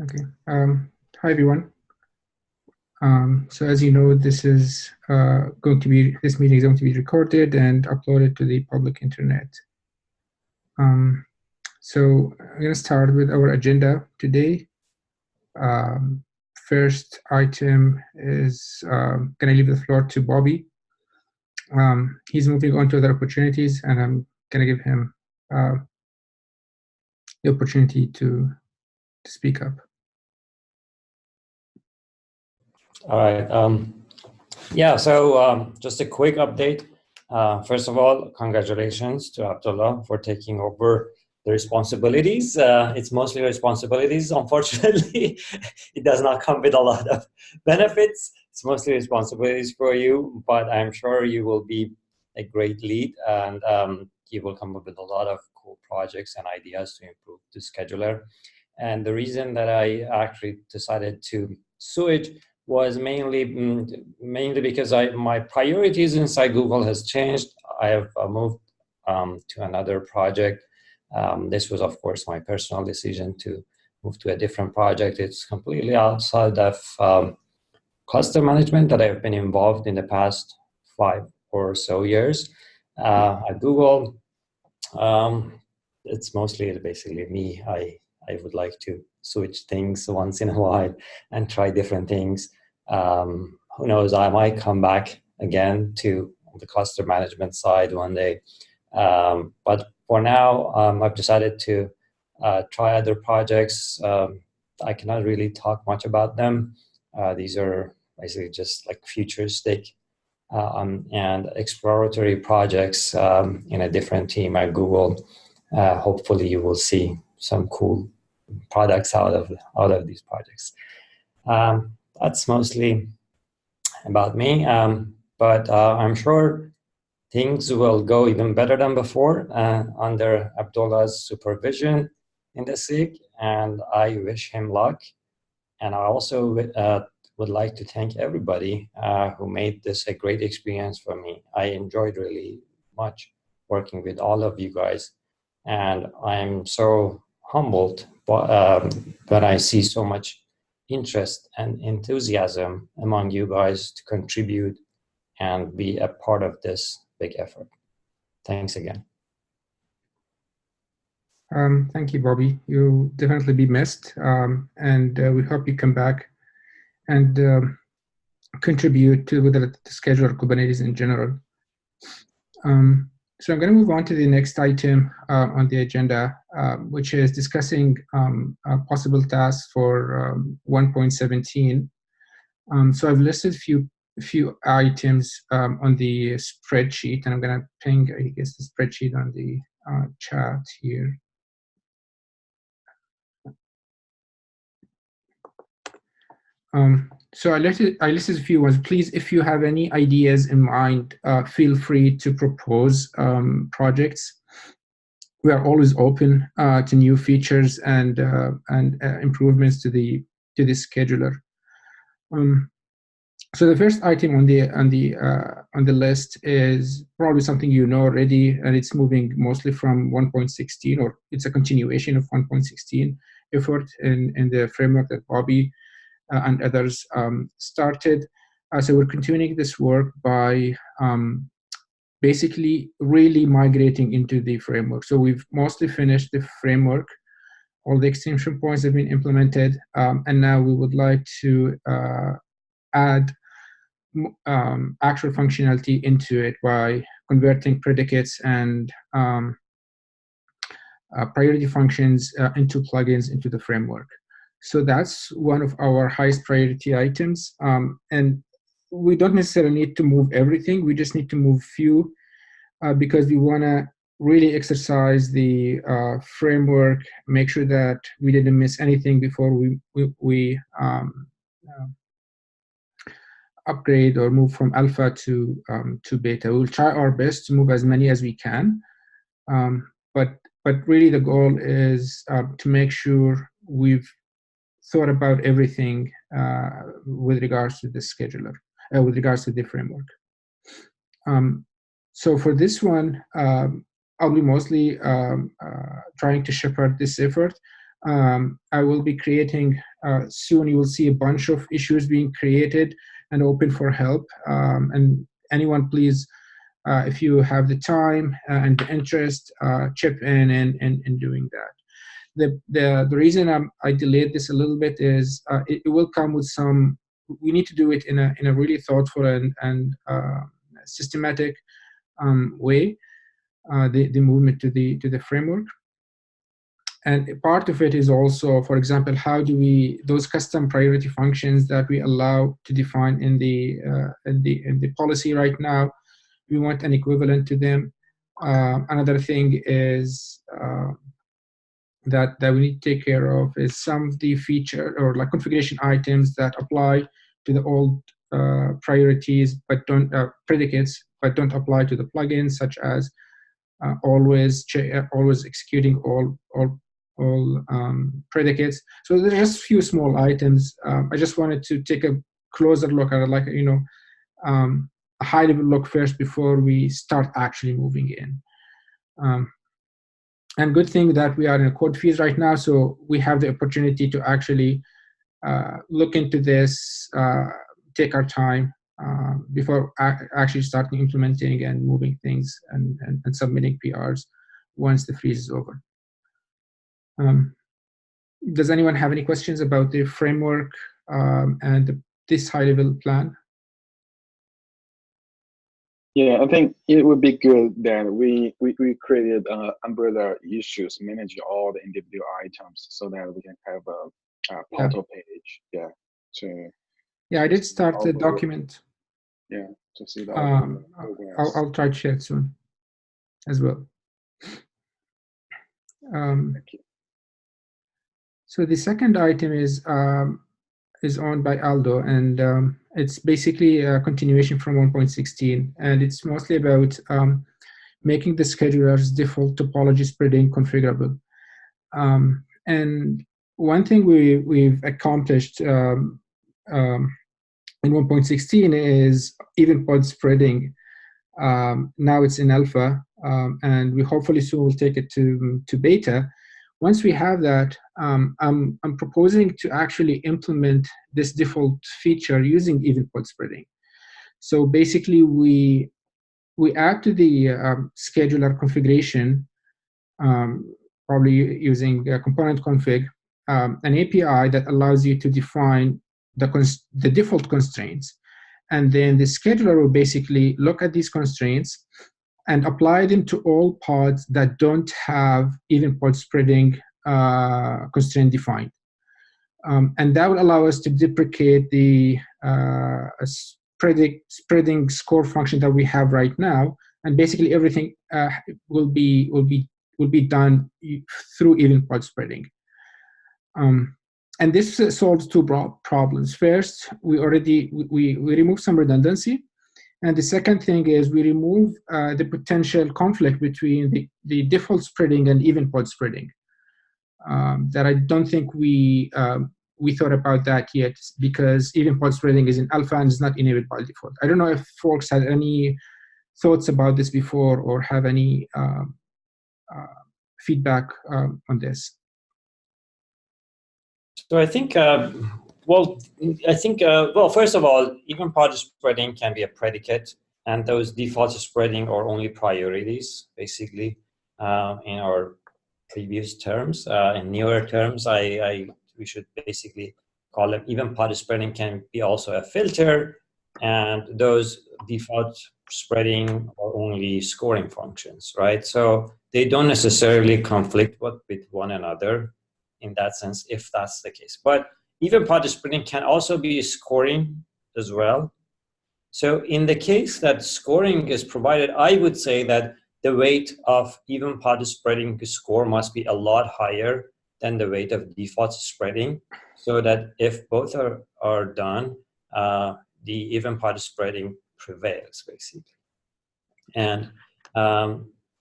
Okay. Hi everyone. So as you know, this meeting is going to be recorded and uploaded to the public internet. So I'm going to start with our agenda today. First item is going to leave the floor to Bobby. He's moving on to other opportunities, and I'm going to give him the opportunity to speak up. All right. Yeah, so just a quick update. First of all, congratulations to Abdullah for taking over the responsibilities. It's mostly responsibilities. Unfortunately, it does not come with a lot of benefits. It's mostly responsibilities for you, but I'm sure you will be a great lead, and you will come up with a lot of cool projects and ideas to improve the scheduler. And the reason that I actually decided to switch was mainly because my priorities inside Google has changed. I have moved to another project. This was, of course, my personal decision to move to a different project. It's completely outside of cluster management that I've been involved in the past 5 or so years at Google. It's mostly basically me. I would like to switch things once in a while and try different things. Who knows, I might come back again to the cluster management side one day. But for now, I've decided to try other projects. I cannot really talk much about them. These are basically just like futuristic and exploratory projects in a different team at Google. Hopefully you will see some cool products out of these projects. That's mostly about me, but I'm sure things will go even better than before under Abdullah's supervision in the SIG, and I wish him luck. And I also would like to thank everybody who made this a great experience for me. I enjoyed really much working with all of you guys, and I'm so humbled when I see so much interest and enthusiasm among you guys to contribute and be a part of this big effort. Thanks again. Thank you, Bobby. You'll definitely be missed, and we hope you come back and contribute to the schedule of Kubernetes in general. So I'm going to move on to the next item on the agenda, which is discussing possible tasks for 1.17. So I've listed a few items on the spreadsheet, and I'm going to ping, I guess, the spreadsheet on the chat here. So I listed a few ones. Please, if you have any ideas in mind, feel free to propose projects. We are always open to new features and improvements to the scheduler. So the first item on the list is probably something you know already, and it's moving mostly from 1.16, or it's a continuation of 1.16 effort in the framework that Bobby and others started. So we're continuing this work by basically really migrating into the framework. So we've mostly finished the framework. All the extension points have been implemented, and now we would like to add actual functionality into it by converting predicates and priority functions into plugins into the framework. So that's one of our highest priority items. And we don't necessarily need to move everything. We just need to move few because we want to really exercise the framework, make sure that we didn't miss anything before we upgrade or move from alpha to beta. We'll try our best to move as many as we can. But really the goal is to make sure we've thought about everything with regards to the scheduler, with regards to the framework. So for this one, I'll be mostly trying to shepherd this effort, I will be creating, soon you will see a bunch of issues being created and open for help. And anyone, please, if you have the time and the interest, chip in doing that. The reason I delayed this a little bit is it will come with some. We need to do it in a really thoughtful and systematic way. The movement to the framework, and part of it is also, for example, how do we those custom priority functions that we allow to define in the policy right now. We want an equivalent to them. Another thing is. That we need to take care of is some of the feature or like configuration items that apply to the old priorities but don't predicates but don't apply to the plugins, such as always executing all predicates. So there's just a few small items. I just wanted to take a closer look at it, like a high level look first before we start actually moving in. And good thing that we are in a code phase right now, so we have the opportunity to actually look into this, take our time before actually starting implementing and moving things and submitting PRs once the freeze is over. Does anyone have any questions about the framework and this high-level plan? Yeah, I think it would be good that we created umbrella issues, manage all the individual items so that we can have a portal page. Yeah. I did start the document. Yeah, to see the I'll try to share it soon as well. Thank you. So the second item is owned by Aldo, and it's basically a continuation from 1.16, and it's mostly about making the scheduler's default topology spreading configurable. And one thing we've accomplished in 1.16 is even pod spreading. Now it's in alpha, and we hopefully soon will take it to beta. Once we have that, I'm proposing to actually implement this default feature using even pod spreading. So basically, we add to the scheduler configuration, probably using component config, an API that allows you to define the default constraints. And then the scheduler will basically look at these constraints and apply them to all pods that don't have even pod spreading constraint defined. And that will allow us to deprecate the spreading score function that we have right now, and basically everything will be done through even pod spreading. And this solves two problems. First, we remove some redundancy. And the second thing is we remove the potential conflict between the default spreading and even pod spreading. That I don't think we thought about that yet, because even pod spreading is in alpha and is not enabled by default. I don't know if folks had any thoughts about this before or have any feedback on this. So I think, well, first of all, even pod spreading can be a predicate, and those default spreading are only priorities, basically, in our previous terms. In newer terms, we should basically call them even pod spreading can be also a filter, and those default spreading are only scoring functions, right? So they don't necessarily conflict with one another in that sense, if that's the case. But even pod spreading can also be scoring as well. So in the case that scoring is provided, I would say that the weight of even pod spreading score must be a lot higher than the weight of default spreading, so that if both are done, the even pod spreading prevails, basically. And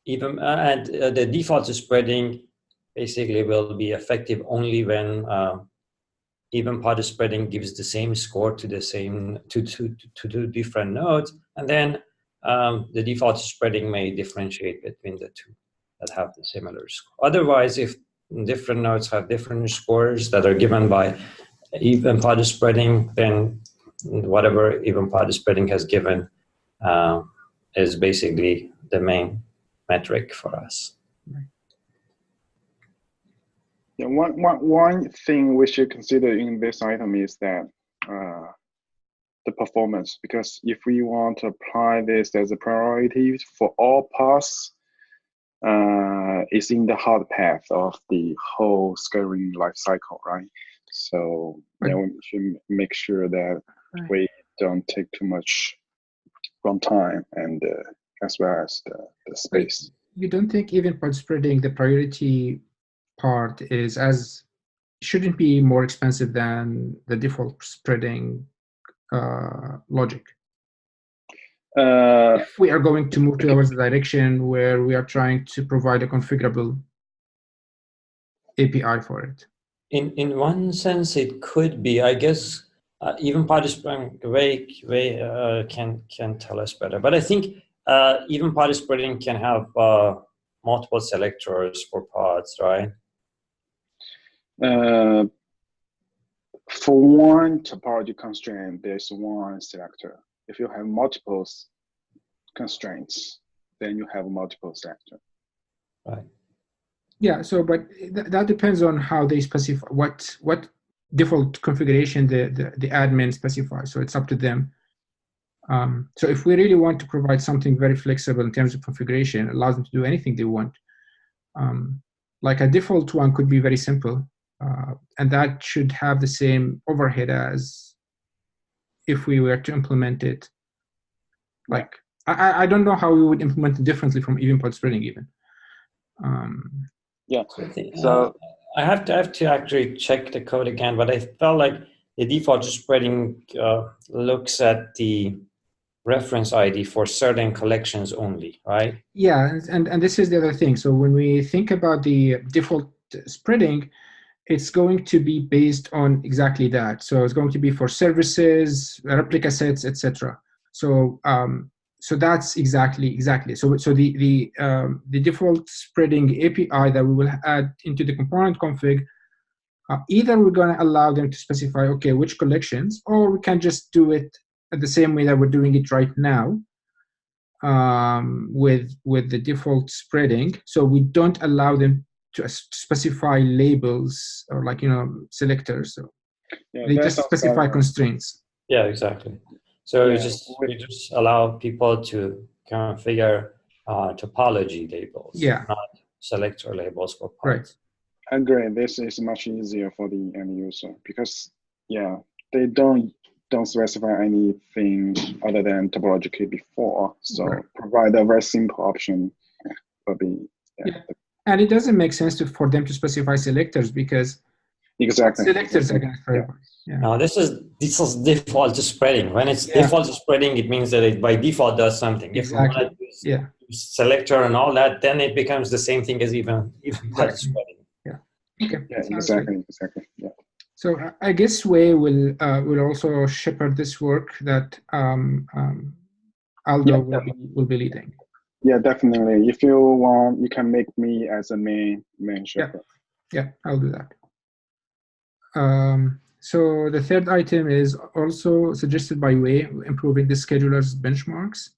the default spreading basically will be effective only when even pod spreading gives the same score to the same to two different nodes, and then the default spreading may differentiate between the two that have the similar score. Otherwise, if different nodes have different scores that are given by even party spreading, then whatever even party spreading has given is basically the main metric for us. Yeah, one thing we should consider in this item is that the performance, because if we want to apply this as a priority for all paths, it's in the hard path of the whole scaling life cycle, right? So yeah, we should make sure that we don't take too much runtime and as well as the space. You don't think even pod spreading, the priority part shouldn't be more expensive than the default spreading logic? If we are going to move towards the direction where we are trying to provide a configurable API for it. In one sense, it could be. I guess even party spreading, Ray can tell us better. But I think even party spreading can have multiple selectors for pods, right? For one topology constraint, there's one selector. If you have multiple constraints, then you have multiple selector. Right. Yeah. So, but that depends on how they specify what default configuration the admin specifies. So it's up to them. So if we really want to provide something very flexible in terms of configuration, allows them to do anything they want. Like a default one could be very simple, and that should have the same overhead as if we were to implement it. Like I don't know how we would implement it differently from even pod spreading even. Yeah. So I have to actually check the code again, but I felt like the default spreading looks at the reference ID for certain collections only, right? Yeah, and this is the other thing. So when we think about the default spreading, it's going to be based on exactly that. So it's going to be for services, replica sets, etc. So so that's exactly. So the default spreading API that we will add into the component config, either we're going to allow them to specify, okay, which collections, or we can just do it the same way that we're doing it right now with the default spreading. So we don't allow them to specify labels or selectors. So they just specify constraints. Yeah, exactly. So you just allow people to configure topology labels, not selector labels for pods. Right. I agree. This is much easier for the end user because they don't specify anything other than topologically before. So provide a very simple option for the and it doesn't make sense for them to specify selectors because selectors are going to Now this is default spreading. When it's default spreading, it means that it by default does something. Exactly. If you want to use selector and all that, then it becomes the same thing as even spreading. Yeah. Okay. Yeah. Exactly. Yeah. So I guess Wei will also shepherd this work that Aldo will be leading. Yeah, definitely. If you want, you can make me as a main shepherd. Yeah, I'll do that. So the third item is also suggested by Wei, improving the scheduler's benchmarks.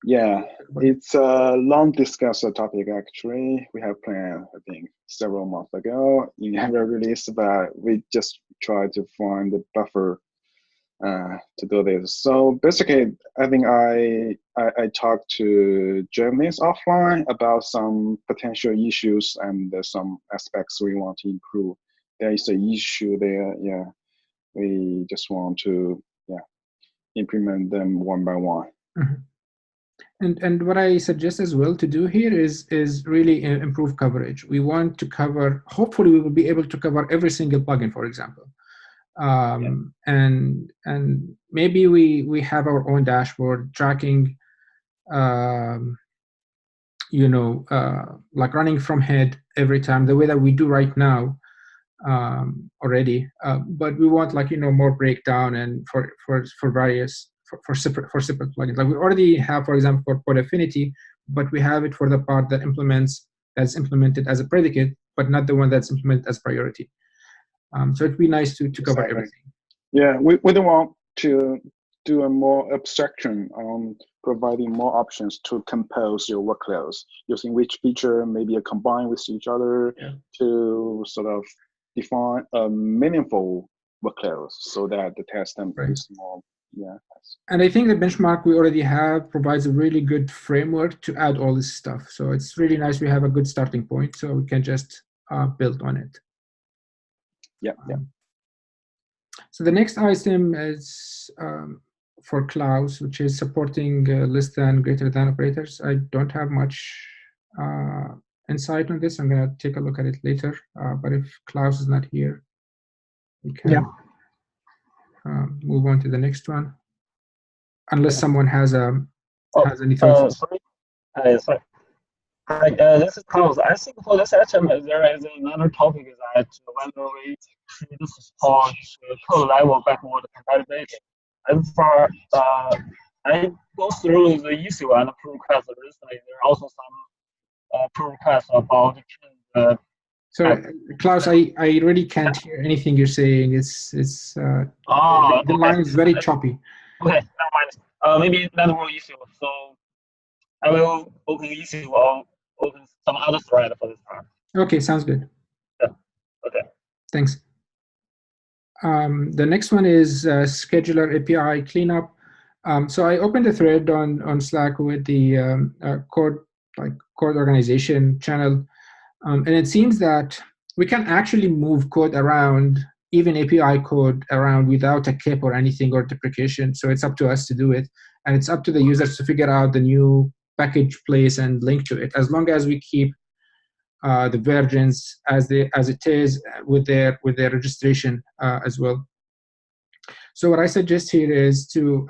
Yeah, it's a long discussed topic actually. We have planned, I think, several months ago in our release, but we just try to find the buffer to do this. So basically, I think I talked to journalists offline about some potential issues and some aspects we want to improve. There is an issue there. Yeah, we just want to implement them one by one. Mm-hmm. And what I suggest as well to do here is really improve coverage. We want to cover. Hopefully, we will be able to cover every single plugin, for example. And maybe we have our own dashboard tracking, like running from head every time, the way that we do right now already. But we want more breakdown and for various for separate plugins. Like we already have, for example, for Pod Affinity, but we have it for the part that implements that's implemented as a predicate, but not the one that's implemented as priority. So it'd be nice to cover everything. Yeah, we don't want to do a more abstraction on providing more options to compose your workloads, using which feature maybe combine with each other to sort of define a meaningful workloads so that the test time is more, And I think the benchmark we already have provides a really good framework to add all this stuff. So it's really nice we have a good starting point, so we can just build on it. So the next item is for clause, which is supporting less than, greater than operators. I don't have much insight on this. I'm going to take a look at it later. But if Klaus is not here, we can move on to the next one, unless someone has any thoughts. Sorry. Hi, this is Klaus. I think for this item, there is another topic that whether we should support code level backward compatibility. As far I go through the issue and pull requests recently, there are also some pull requests about So, Klaus, I really can't hear anything you're saying. The line is very choppy. Okay, never mind. Maybe network issue. So I will open the issue or open some other thread for this part. Okay, sounds good. Yeah. Okay. Thanks. The next one is scheduler API cleanup. So I opened a thread on Slack with the code organization channel, and it seems that we can actually move code around, even API code around, without a kip or anything or deprecation. So it's up to us to do it, and it's up to the users to figure out the new package place and link to it, as long as we keep the versions as it is with their registration as well. So what I suggest here is to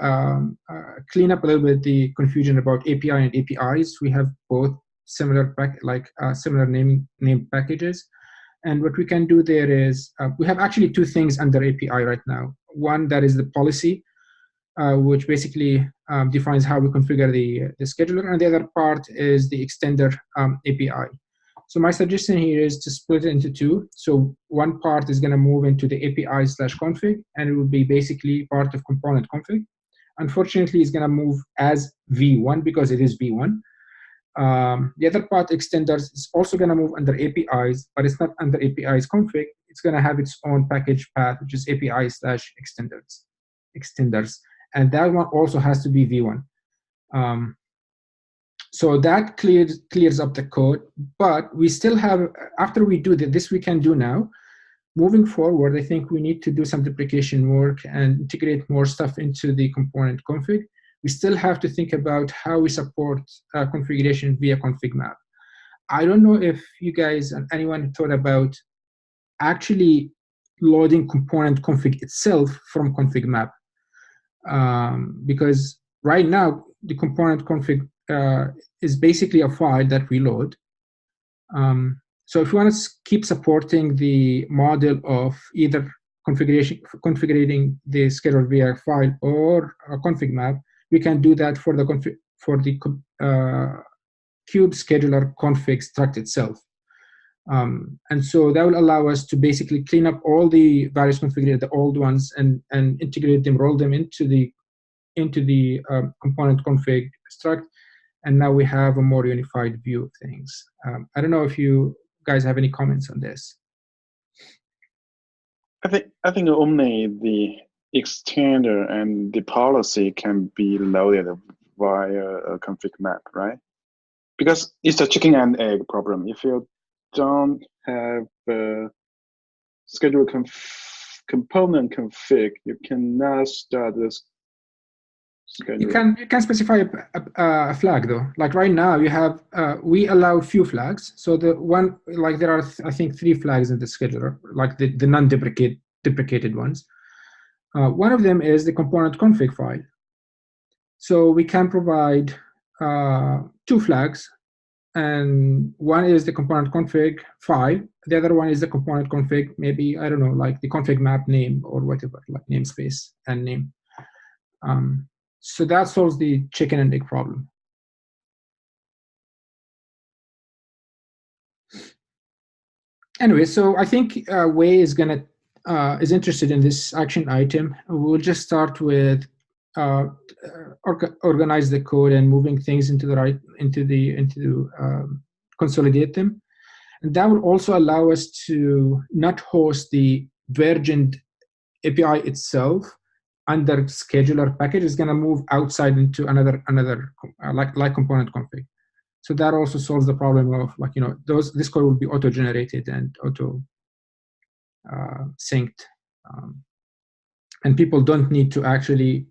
clean up a little bit the confusion about API and APIs. We have both similar similar name packages, and what we can do there is we have actually two things under API right now. One that is the policy, which basically defines how we configure the scheduler, and the other part is the extender API. So my suggestion here is to split it into two. So one part is going to move into the API/config, and it will be basically part of component config. Unfortunately, it's going to move as V1 because it is V1. The other part, extenders, is also going to move under APIs, but it's not under APIs config. It's going to have its own package path, which is API/extenders. And that one also has to be V1. So that clears up the code, but we still have, after we do this we can do now. Moving forward, I think we need to do some deprecation work and integrate more stuff into the component config. We still have to think about how we support configuration via config map. I don't know if you guys and anyone thought about actually loading component config itself from config map. Because right now, the component config is basically a file that we load. So if we want to keep supporting the model of either configuring the scheduler via file or a config map, we can do that for the kube scheduler config struct itself. And so that will allow us to basically clean up all the various configurators, the old ones, and integrate them, roll them into the component config struct, and now we have a more unified view of things. I don't know if you guys have any comments on this. I think only the extender and the policy can be loaded via a config map, right? Because it's a chicken and egg problem. If you don't have a schedule component config, you cannot start this schedule. You can specify a flag though. Like right now, you have we allow few flags. So the one, like there are I think 3 flags in the scheduler, like the non-deprecated ones. One of them is the component config file. So we can provide 2 flags, and one is the component config file. The other one is the component config, maybe, I don't know, like the config map name or whatever, like namespace and name. So that solves the chicken and egg problem. Anyway, so I think Wei is gonna is interested in this action item. We'll just start with organize the code and moving things into the right consolidate them, and that will also allow us to not host the versioned API itself under scheduler package. Is going to move outside into another like component config. So that also solves the problem of this code will be auto generated and auto synced, and people don't need to actually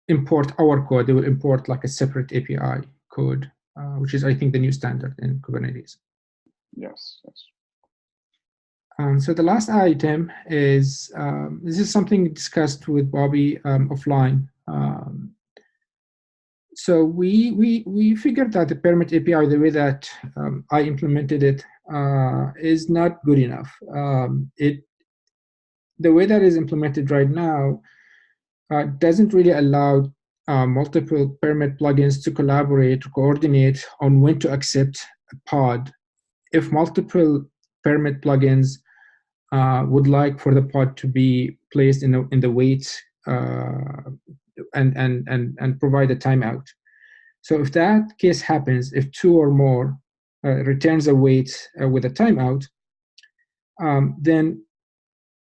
import our code. They will import like a separate API code, which is, I think, the new standard in Kubernetes. Yes. So the last item is this is something discussed with Bobby offline. So we figured that the permit API, the way that I implemented it, is not good enough. The way that is implemented right now doesn't really allow multiple permit plugins to collaborate, coordinate on when to accept a pod. If multiple permit plugins would like for the pod to be placed in the wait and provide a timeout. So if that case happens, if two or more returns a wait with a timeout, then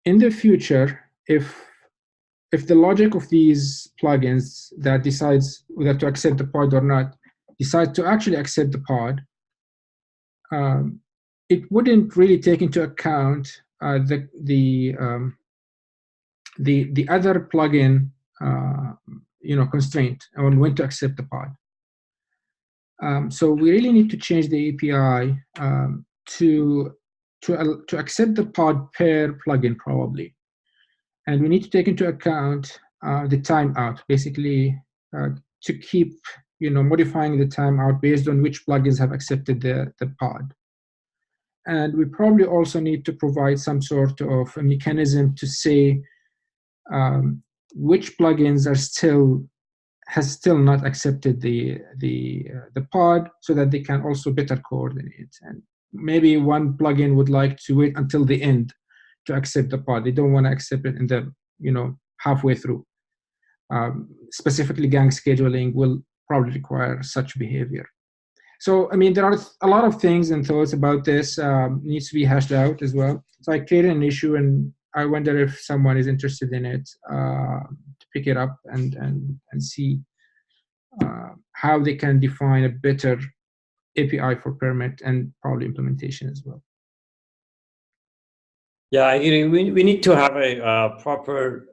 in the future, if the logic of these plugins that decides whether to accept the pod or not decide to actually accept the pod, it wouldn't really take into account the other plugin constraint on when to accept the pod. So we really need to change the API to accept the pod per plugin probably, and we need to take into account the timeout, basically to keep modifying the timeout based on which plugins have accepted the pod. And we probably also need to provide some sort of a mechanism to say which plugins has still not accepted the pod, so that they can also better coordinate. And maybe one plugin would like to wait until the end to accept the pod. They don't want to accept it in the halfway through. Specifically, gang scheduling will probably require such behavior. So, I mean, there are a lot of things and thoughts about this, needs to be hashed out as well. So I created an issue, and I wonder if someone is interested in it to pick it up and see how they can define a better API for permit and probably implementation as well. Yeah, I agree. We need to have a proper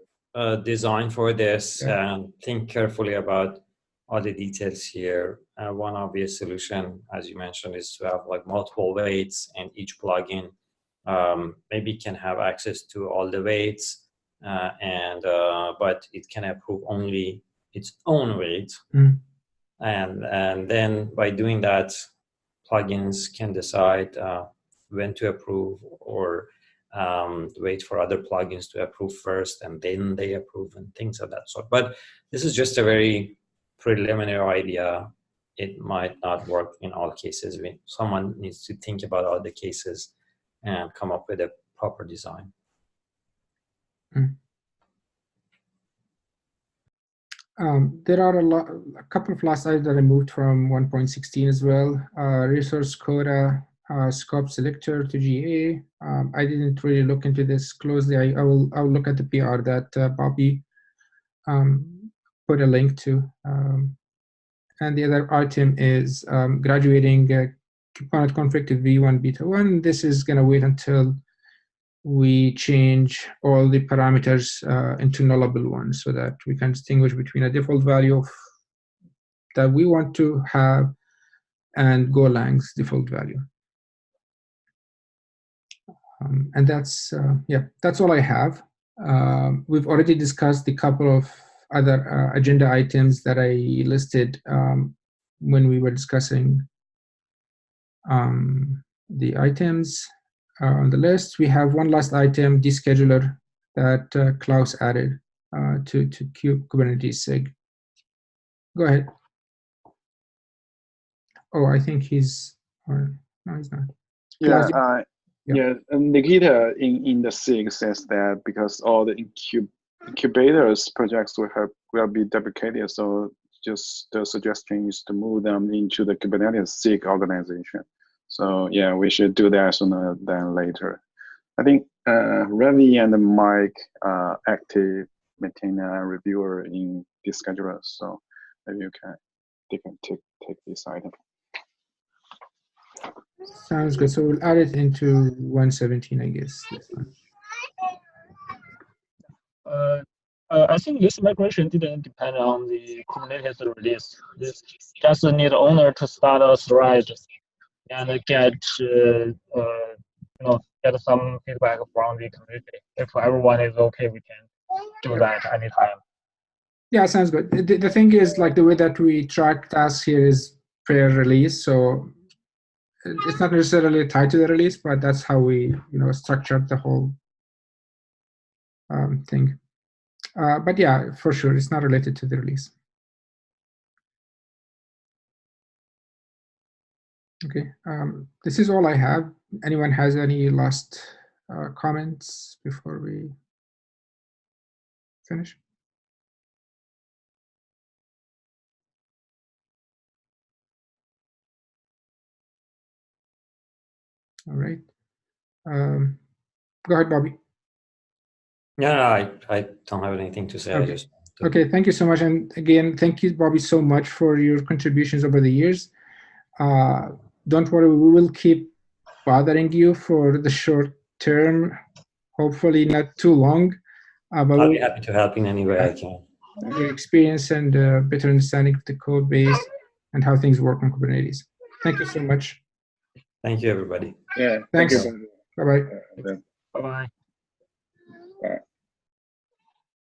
design for this and think carefully about all the details here. One obvious solution, as you mentioned, is to have like multiple weights, and each plugin maybe can have access to all the weights, but it can approve only its own weight. And then by doing that, plugins can decide when to approve, or wait for other plugins to approve first and then they approve, and things of that sort. But this is just a very preliminary idea. It might not work in all cases. Someone needs to think about all the cases and come up with a proper design. There are a couple of last items that I moved from 1.16 as well. Resource quota, scope selector to GA. I didn't really look into this closely. I'll look at the PR that Bobby put a link to. And the other item is graduating component config to V1 beta 1. This is going to wait until we change all the parameters into nullable ones, so that we can distinguish between a default value that we want to have and Golang's default value. And that's that's all I have. We've already discussed a couple of other agenda items that I listed when we were discussing the items on the list. We have one last item, descheduler, that Klaus added to Kubernetes SIG. Go ahead. Oh, I think he's. No, it's not. Yeah, Klaus, yeah. And Nikita in the SIG says that because all the incubators projects will be deprecated, so just the suggestion is to move them into the Kubernetes SIG organization. So yeah, we should do that sooner than later. I think Ravi and Mike are active maintainer and reviewer in this scheduler, so maybe they can take this item. sounds good. So we'll add it into 117, I guess. This one. I think this migration didn't depend on the Kubernetes release. This just need owner to start a thread and get get some feedback from the community. If everyone is okay, we can do that anytime. Yeah, sounds good. The thing is, like, the way that we track tasks here is per release, so it's not necessarily tied to the release, but that's how we structured the whole thing. But yeah, for sure, it's not related to the release. Okay, this is all I have. Anyone has any last comments before we finish? All right. Go ahead, Bobby. No, I don't have anything to say. Okay. Okay, thank you so much. And again, thank you, Bobby, so much for your contributions over the years. Don't worry, we will keep bothering you for the short term, hopefully not too long. But I'll be happy to help in any way I can. Your experience and better understanding of the code base and how things work on Kubernetes. Thank you so much. Thank you, everybody. Yeah, Thanks. thank you. Bye-bye. Bye-bye.